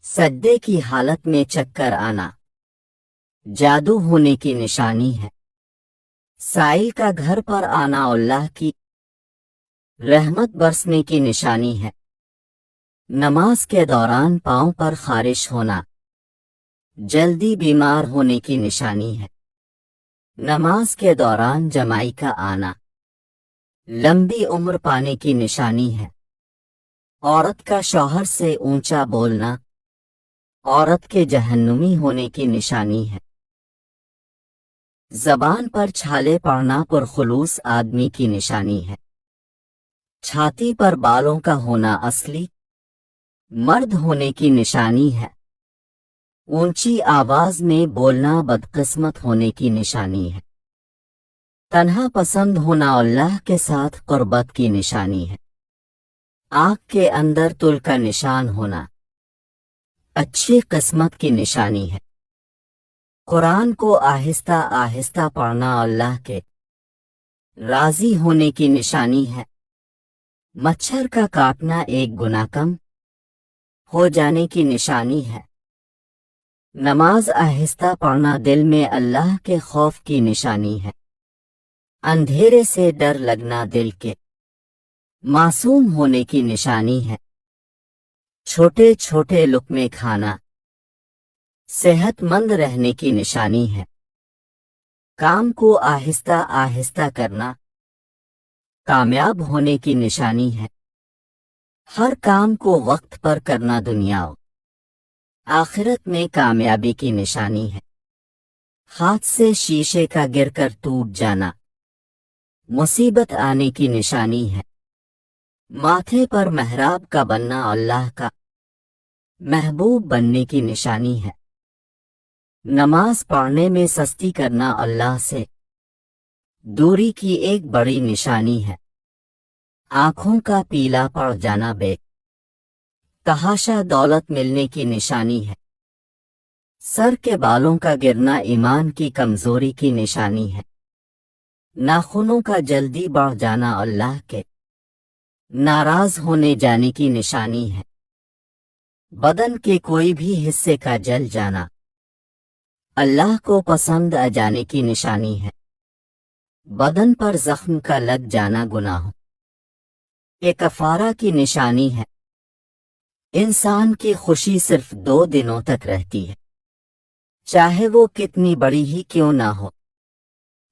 सजदे की हालत में चक्कर आना जादू होने की निशानी है। साइल का घर पर आना अल्लाह की रहमत बरसने की निशानी है। नमाज के दौरान पांव पर खारिश होना जल्दी बीमार होने की निशानी है। नमाज के दौरान जमाई का आना लंबी उम्र पाने की निशानी है। औरत का शौहर से ऊंचा बोलना औरत के जहन्नुमी होने की निशानी है। जबान पर छाले पड़ना पुरखुलूस आदमी की निशानी है। छाती पर बालों का होना असली मर्द होने की निशानी है। ऊंची आवाज में बोलना बदकिस्मत होने की निशानी है। तन्हा पसंद होना अल्लाह के साथ कुर्बत की निशानी है। आँख के अंदर तुल का निशान होना अच्छी किस्मत की निशानी है। कुरान को आहिस्ता आहिस्ता पढ़ना अल्लाह के राजी होने की निशानी है। मच्छर का काटना एक गुनाह कम हो जाने की निशानी है। नमाज आहिस्ता पढ़ना दिल में अल्लाह के खौफ की निशानी है। अंधेरे से डर लगना दिल के मासूम होने की निशानी है। छोटे छोटे लुक़मे खाना सेहतमंद रहने की निशानी है। काम को आहिस्ता आहिस्ता करना कामयाब होने की निशानी है। हर काम को वक्त पर करना दुनिया आखिरत में कामयाबी की निशानी है। हाथ से शीशे का गिरकर टूट जाना मुसीबत आने की निशानी है। माथे पर मेहराब का बनना अल्लाह का महबूब बनने की निशानी है। नमाज पढ़ने में सस्ती करना अल्लाह से दूरी की एक बड़ी निशानी है। आंखों का पीला पड़ जाना तहाशा दौलत मिलने की निशानी है। सर के बालों का गिरना ईमान की कमजोरी की निशानी है। नाखूनों का जल्दी बढ़ जाना अल्लाह के नाराज होने जाने की निशानी है। बदन के कोई भी हिस्से का जल जाना अल्लाह को पसंद आ जाने की निशानी है। बदन पर जख्म का लग जाना गुनाह के कफारा की निशानी है। इंसान की खुशी सिर्फ 2 दिनों तक रहती है, चाहे वो कितनी बड़ी ही क्यों ना हो।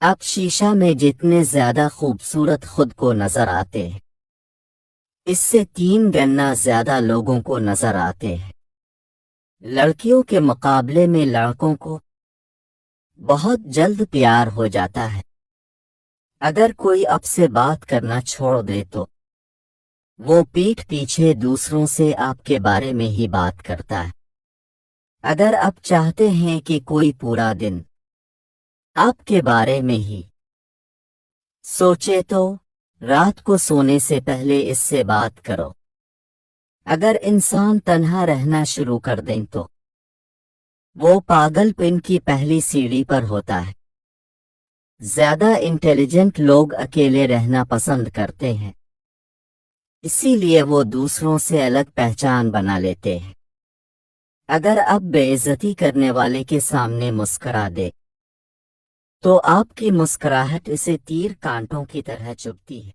अब शीशा में जितने ज्यादा खूबसूरत खुद को नजर आते हैं, इससे 3 गुना ज्यादा लोगों को नजर आते हैं। लड़कियों के मुकाबले में लड़कों को बहुत जल्द प्यार हो जाता है। अगर कोई अब से बात करना छोड़ दे तो वो पीठ पीछे दूसरों से आपके बारे में ही बात करता है। अगर आप चाहते हैं कि कोई पूरा दिन आपके बारे में ही सोचे तो रात को सोने से पहले इससे बात करो। अगर इंसान तन्हा रहना शुरू कर दें तो वो पागलपन की पहली सीढ़ी पर होता है। ज्यादा इंटेलिजेंट लोग अकेले रहना पसंद करते हैं, इसीलिए वो दूसरों से अलग पहचान बना लेते हैं। अगर आप बेइज्जती करने वाले के सामने मुस्कुरा दे तो आपकी मुस्कुराहट इसे तीर कांटों की तरह चुभती है।